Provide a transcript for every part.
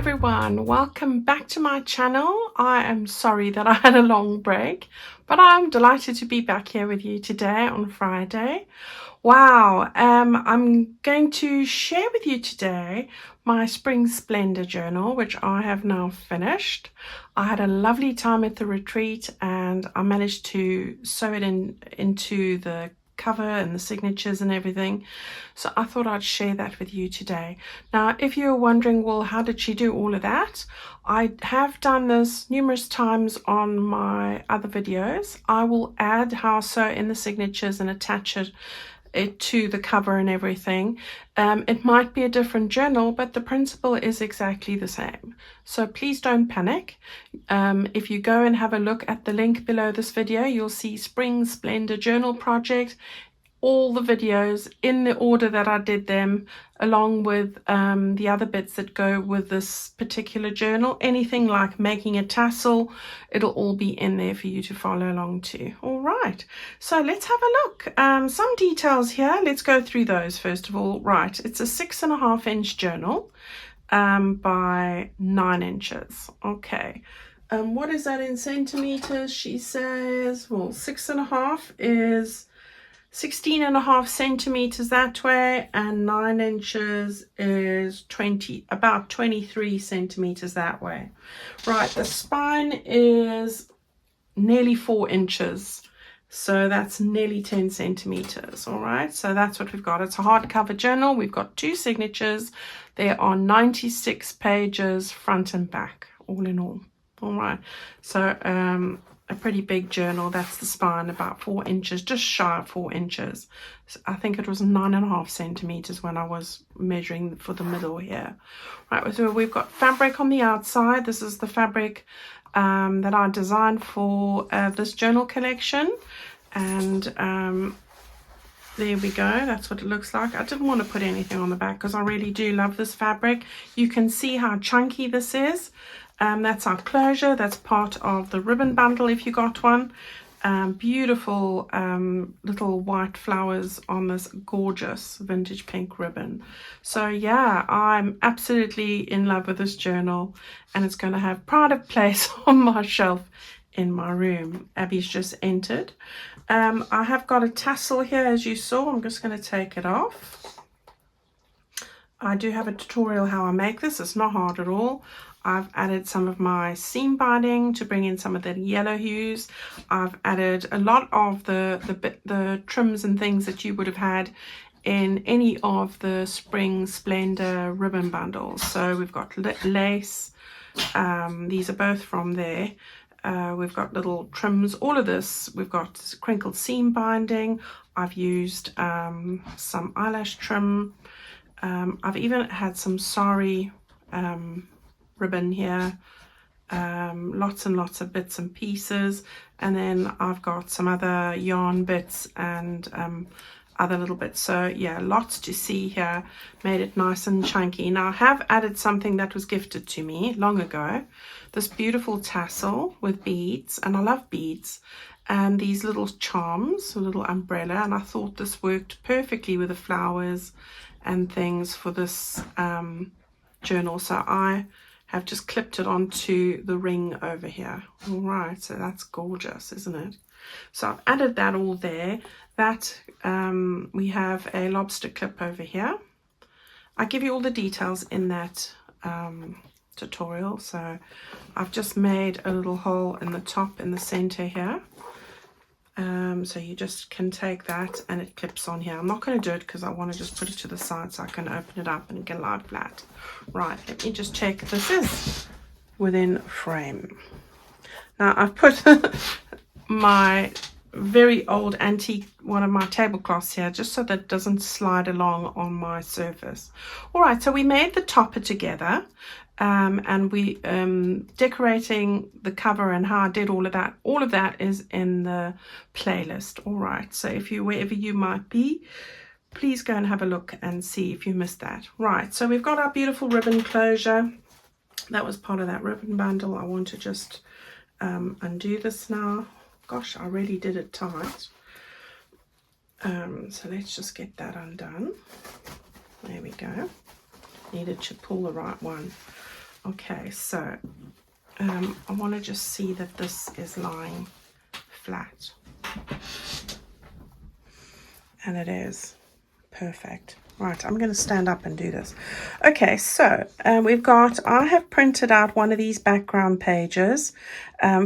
everyone, welcome back to my channel. I am sorry that I had a long break, but I'm delighted to be back here with you today on Friday. Wow, I'm going to share with you today my Spring Splendor Journal, which I have now finished. I had a lovely time at the retreat and I managed to sew it into the cover and the signatures and everything, so I thought I'd share that with you today. Now, if you're wondering, well, how did she do all of that? I have done this numerous times on my other videos. I will add how I sew in the signatures and attach it to the cover and everything. It might be a different journal, but the principle is exactly the same. So please don't panic. If you go and have a look at the link below this video, you'll see Spring Splendor Journal Project, all the videos in the order that I did them, along with the other bits that go with this particular journal. Anything like making a tassel, it'll all be in there for you to follow along to. All right, so let's have a look. Some details here. Let's go through those first of all. Right, it's a 6.5 inch journal by 9 inches. Okay. What is that in centimeters? She says, well, 6.5 is 16.5 centimeters that way, and 9 inches is about 23 centimeters that way. Right, the spine is nearly 4 inches, so that's nearly 10 centimeters. All right, so that's what we've got. It's a hardcover journal. We've got 2 signatures. There are 96 pages front and back, all in all. All right, so a pretty big journal. That's the spine, about 4 inches, just shy of 4 inches. So I think it was 9.5 centimeters when I was measuring for the middle here. Right, so we've got fabric on the outside. This is the fabric that I designed for this journal collection, and there we go. That's what it looks like. I didn't want to put anything on the back because I really do love this fabric. You can see how chunky this is. That's our closure. That's part of the ribbon bundle if you got one. Beautiful little white flowers on this gorgeous vintage pink ribbon. So yeah, I'm absolutely in love with this journal, and it's going to have pride of place on my shelf in my room. Abby's just entered. I have got a tassel here, as you saw. I'm just going to take it off. I do have a tutorial how I make this. It's not hard at all. I've added some of my seam binding to bring in some of the yellow hues. I've added a lot of the trims and things that you would have had in any of the Spring Splendor ribbon bundles. So we've got lace. These are both from there. We've got little trims, all of this. We've got crinkled seam binding. I've used some eyelash trim. I've even had some sari ribbon here, lots and lots of bits and pieces, and then I've got some other yarn bits and other little bits. So yeah, lots to see here. Made it nice and chunky. Now I have added something that was gifted to me long ago, this beautiful tassel with beads, and I love beads, and these little charms, a little umbrella, and I thought this worked perfectly with the flowers and things for this journal. So I have just clipped it onto the ring over here. All right, so that's gorgeous, isn't it? So I've added that all there. That we have a lobster clip over here. I give you all the details in that tutorial. So I've just made a little hole in the top in the center here. So you just can take that and it clips on here. I'm not going to do it because I want to just put it to the side so I can open it up and it can lie flat. Right, let me just check this is within frame. Now I've put my very old antique one of my tablecloths here just so that it doesn't slide along on my surface. All right, so we made the topper together. And we decorating the cover and how I did all of that is in the playlist. All right, so if you, wherever you might be, please go and have a look and see if you missed that. Right, so we've got our beautiful ribbon closure. That was part of that ribbon bundle. I want to just undo this now. Gosh, I really did it tight. So let's just get that undone. There we go. Needed to pull the right one. Okay, so I want to just see that this is lying flat. And it is. Perfect. Right, I'm going to stand up and do this. Okay, so I have printed out one of these background pages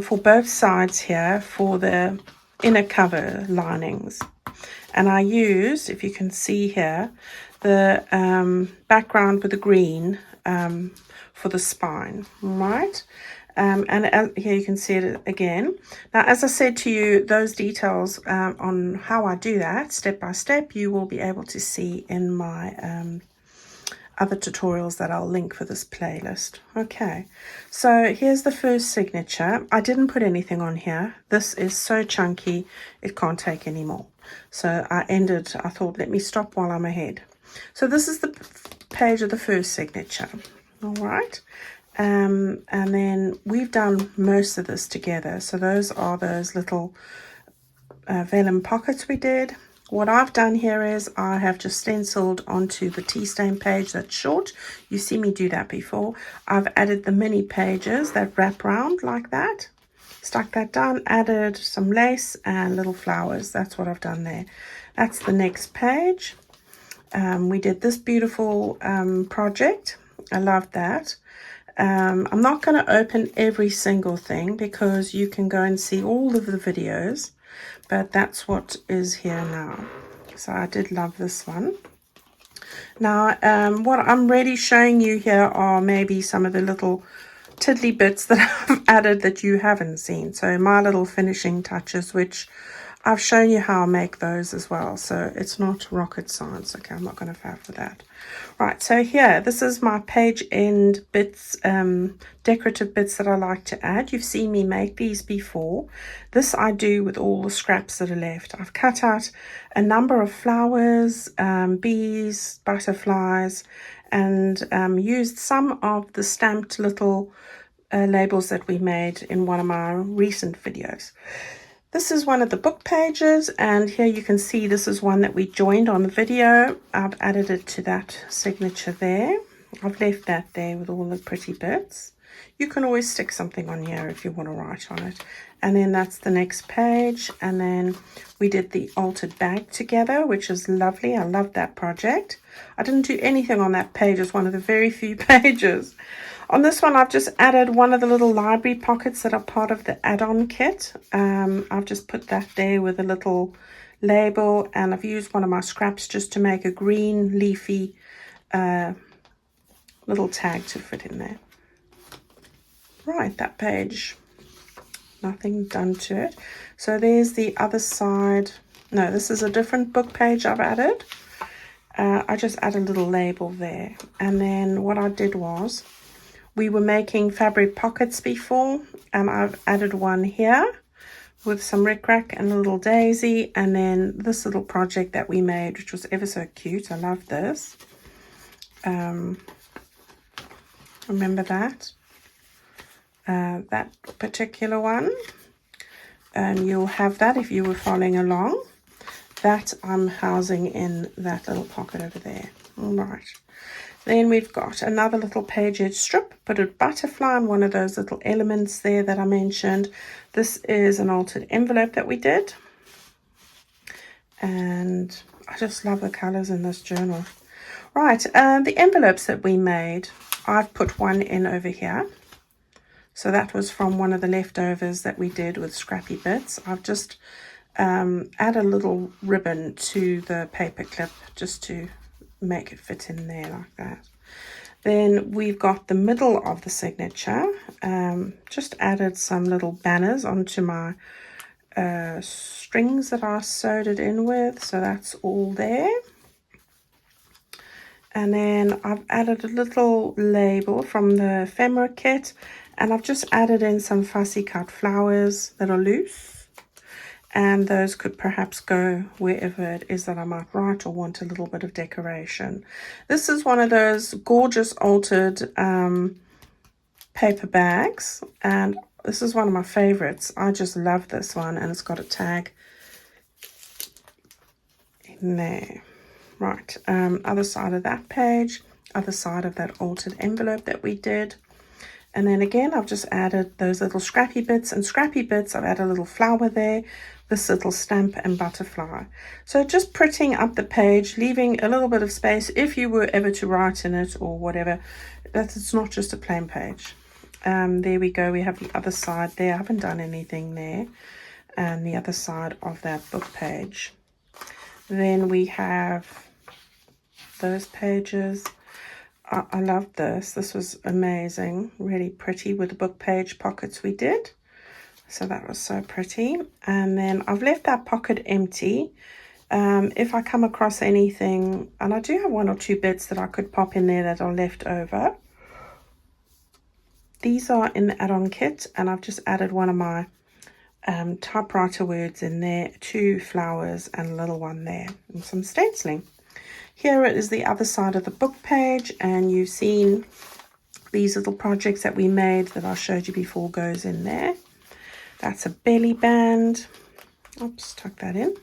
for both sides here for the inner cover linings. And I used, if you can see here, the background with the green for the spine, right? And here you can see it again. Now, as I said to you, those details on how I do that step by step, you will be able to see in my other tutorials that I'll link for this playlist. Okay, so here's the first signature. I didn't put anything on here. This is so chunky, it can't take any more. So I thought, let me stop while I'm ahead. So this is the page of the first signature. All right. And then we've done most of this together. So those are those little vellum pockets we did. What I've done here is I have just stenciled onto the tea stain page that's short. You see me do that before. I've added the mini pages that wrap around like that. Stuck that down, added some lace and little flowers. That's what I've done there. That's the next page. We did this beautiful project. I love that. I'm not going to open every single thing because you can go and see all of the videos, but that's what is here now. So I did love this one. Now, what I'm really showing you here are maybe some of the little tiddly bits that I've added that you haven't seen. So my little finishing touches, which I've shown you how I make those as well. So it's not rocket science. Okay, I'm not going to faff with that. Right, so here, this is my page end bits, decorative bits that I like to add. You've seen me make these before. This I do with all the scraps that are left. I've cut out a number of flowers, bees, butterflies, and used some of the stamped little labels that we made in one of my recent videos. This is one of the book pages, and here you can see this is one that we joined on the video. I've added it to that signature there. I've left that there with all the pretty bits. You can always stick something on here if you want to write on it. And then that's the next page, and then we did the altered bag together, which is lovely. I love that project. I didn't do anything on that page. It's one of the very few pages. On this one, I've just added one of the little library pockets that are part of the add-on kit. I've just put that there with a little label, and I've used one of my scraps just to make a green leafy little tag to fit in there. Right, that page, nothing done to it. So there's the other side. No, this is a different book page I've added. I just added a little label there. And then what I did was, we were making fabric pockets before, and I've added one here with some rickrack and a little daisy, and then this little project that we made, which was ever so cute. I love this. Remember that? That particular one. And you'll have that if you were following along. That I'm housing in that little pocket over there. All right. Then we've got another little page edge strip, put a butterfly on one of those little elements there that I mentioned. This is an altered envelope that we did. And I just love the colors in this journal. Right, the envelopes that we made, I've put one in over here. So that was from one of the leftovers that we did with scrappy bits. I've just added a little ribbon to the paper clip just to make it fit in there like that. Then we've got the middle of the signature. Just added some little banners onto my strings that I sewed it in with, so that's all there. And then I've added a little label from the ephemera kit, and I've just added in some fussy cut flowers that are loose. And those could perhaps go wherever it is that I might write or want a little bit of decoration. This is one of those gorgeous altered paper bags. And this is one of my favorites. I just love this one. And it's got a tag in there. Right, other side of that page. Other side of that altered envelope that we did. And then again, I've just added those little scrappy bits and scrappy bits. I've added a little flower there, this little stamp and butterfly. So just prettying up the page, leaving a little bit of space if you were ever to write in it or whatever, that it's not just a plain page. There we go. We have the other side there. I haven't done anything there. And the other side of that book page. Then we have those pages. I love this. This was amazing. Really pretty with the book page pockets we did. So that was so pretty. And then I've left that pocket empty. If I come across anything, and I do have one or two bits that I could pop in there that are left over. These are in the add-on kit, and I've just added one of my typewriter words in there, 2 flowers and a little one there, and some stenciling. Here it is the other side of the book page, and you've seen these little projects that we made that I showed you before goes in there. That's a belly band. Oops, tuck that in.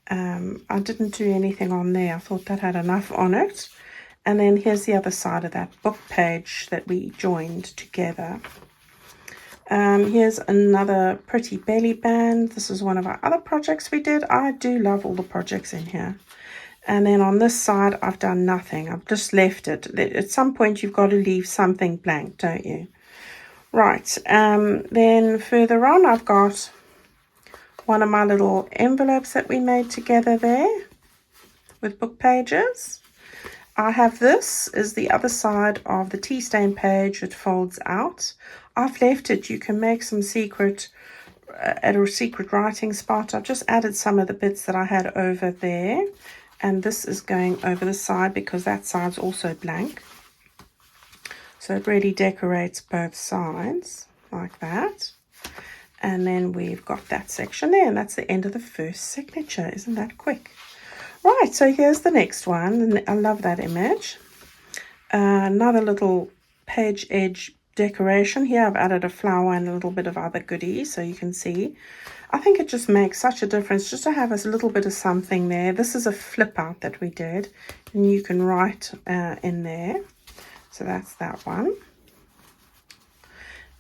I didn't do anything on there. I thought that had enough on it. And then here's the other side of that book page that we joined together. Here's another pretty belly band. This is one of our other projects we did. I do love all the projects in here. And then on this side, I've done nothing. I've just left it. At some point, you've got to leave something blank, don't you? Right. Then further on, I've got one of my little envelopes that we made together there with book pages. I have this is the other side of the tea stain page. It folds out. I've left it. You can make some secret at a secret writing spot. I've just added some of the bits that I had over there. And this is going over the side because that side's also blank. So it really decorates both sides like that. And then we've got that section there, and that's the end of the first signature. Isn't that quick? Right, so here's the next one, and I love that image. Another little page edge decoration. Here I've added a flower and a little bit of other goodies, so you can see. I think it just makes such a difference just to have a little bit of something there. This is a flip out that we did, and you can write in there. So that's that one.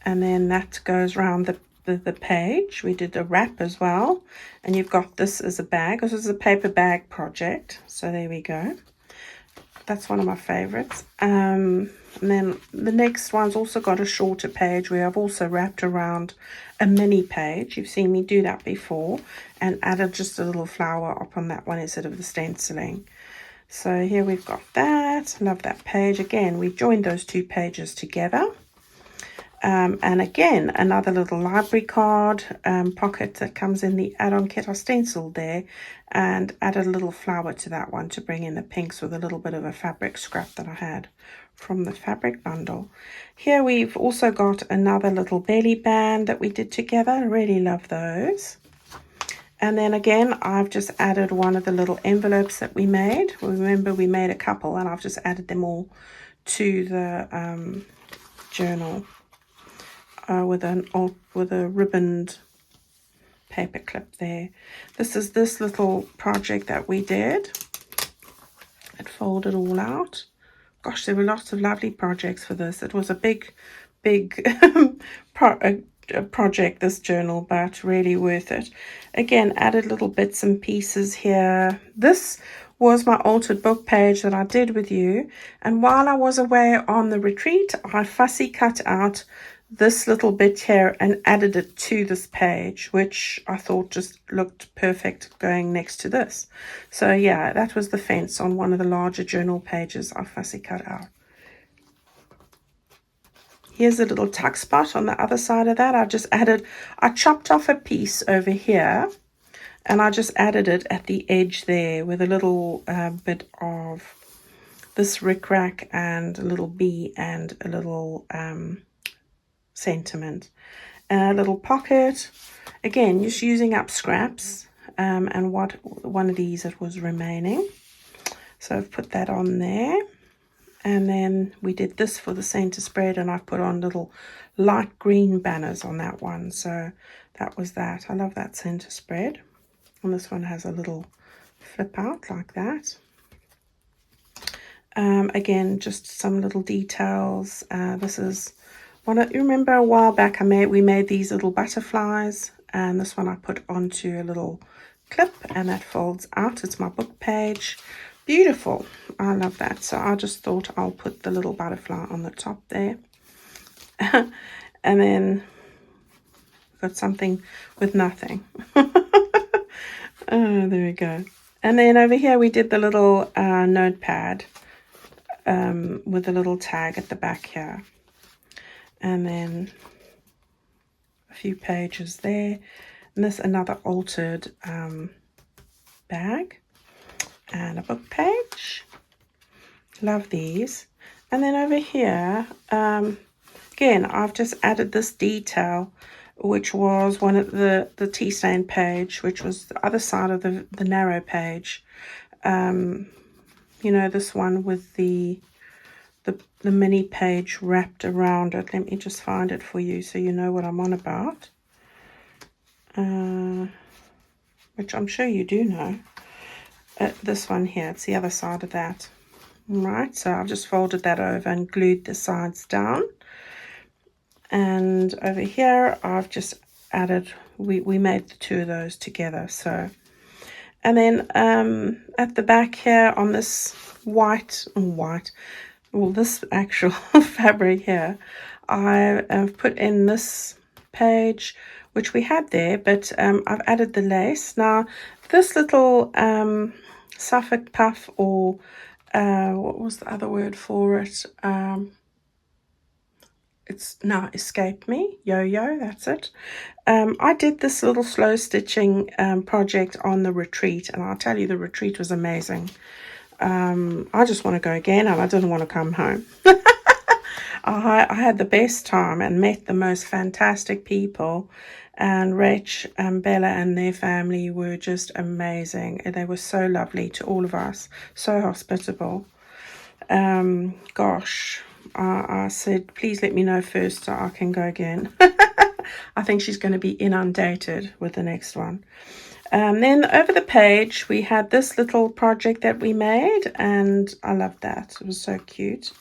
And then that goes around the page. We did a wrap as well, and you've got this as a bag. This is a paper bag project, so there we go. That's one of my favorites. And then the next one's also got a shorter page where I've also wrapped around a mini page. You've seen me do that before, and added just a little flower up on that one instead of the stenciling. So here we've got that. Love that page. Again, we joined those 2 pages together. And again, another little library card pocket that comes in the add-on kit. I stenciled there and added a little flower to that one to bring in the pinks with a little bit of a fabric scrap that I had from the fabric bundle. Here we've also got another little belly band that we did together. I really love those. And then again, I've just added one of the little envelopes that we made. Remember, we made a couple, and I've just added them all to the journal. With a ribboned paper clip there. This is this little project that we did. It folded all out. Gosh, there were lots of lovely projects for this. It was a big project, this journal, but really worth it. Again, added little bits and pieces here. This was my altered book page that I did with you, and while I was away on the retreat, I fussy cut out this little bit here and added it to this page, which I thought just looked perfect going next to this. So yeah, that was the fence on one of the larger journal pages I fussy cut out. Here's a little tuck spot on the other side of that. I chopped off a piece over here, and I just added it at the edge there with a little bit of this rickrack and a little bee and a little sentiment. A little pocket, again just using up scraps, and one of these it was remaining, so I've put that on there. And then we did this for the center spread, and I've put on little light green banners on that one. So that was that. I love that center spread. And this one has a little flip out like that. Again, just some little details. This is one. You remember a while back we made these little butterflies, and this one I put onto a little clip, and that folds out. It's my book page. Beautiful. I love that. So I just thought I'll put the little butterfly on the top there. And then got something with nothing. Oh, there we go. And then over here we did the little notepad with a little tag at the back here. And then a few pages there. And this another altered bag. And a book page. Love these. And then over here, again, I've just added this detail, which was one of the tea stain page, which was the other side of the narrow page. You know, this one with the mini page wrapped around it. Let me just find it for you so you know what I'm on about. Which I'm sure you do know. This one here, it's the other side of that. Right, so I've just folded that over and glued the sides down. And over here I've just added, we made the two of those together. So, and then at the back here on this this actual fabric here, I have put in this page which we had there, but I've added the lace. Now this little Suffolk puff, or what was the other word for it? It's now escaped me. Yo-yo, that's it. I did this little slow stitching project on the retreat, and I'll tell you, the retreat was amazing. I just want to go again, and I didn't want to come home. I had the best time and met the most fantastic people, and Rach and Bella and their family were just amazing. They were so lovely to all of us, so hospitable. Gosh, I said, please let me know first so I can go again. I think she's going to be inundated with the next one. Then over the page, we had this little project that we made, and I loved that. It was so cute.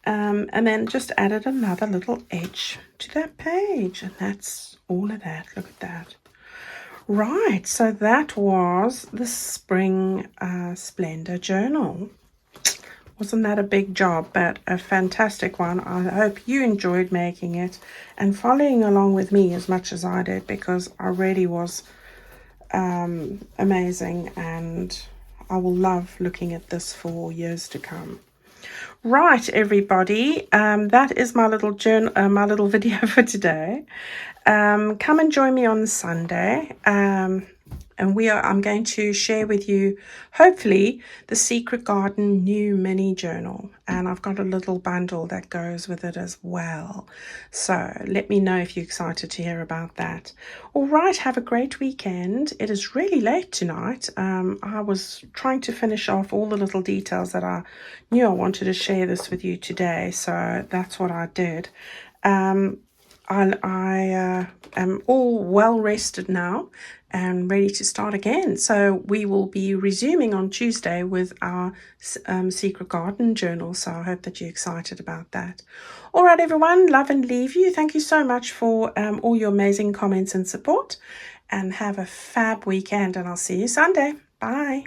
And then just added another little edge to that page, and that's all of that. Look at that. Right, so that was the Spring Splendor Journal. Wasn't that a big job, but a fantastic one. I hope you enjoyed making it and following along with me as much as I did, because I really was amazing, and I will love looking at this for years to come. Right, everybody, that is my little video for today. Come and join me on Sunday. And I'm going to share with you, hopefully, the Secret Garden new mini journal. And I've got a little bundle that goes with it as well. So let me know if you're excited to hear about that. All right, have a great weekend. It is really late tonight. I was trying to finish off all the little details that I knew I wanted to share this with you today. So that's what I did. I am all well rested now and ready to start again. So we will be resuming on Tuesday with our Secret Garden journal. So I hope that you're excited about that. All right, everyone, love and leave you. Thank you so much for all your amazing comments and support, and have a fab weekend, and I'll see you Sunday. Bye.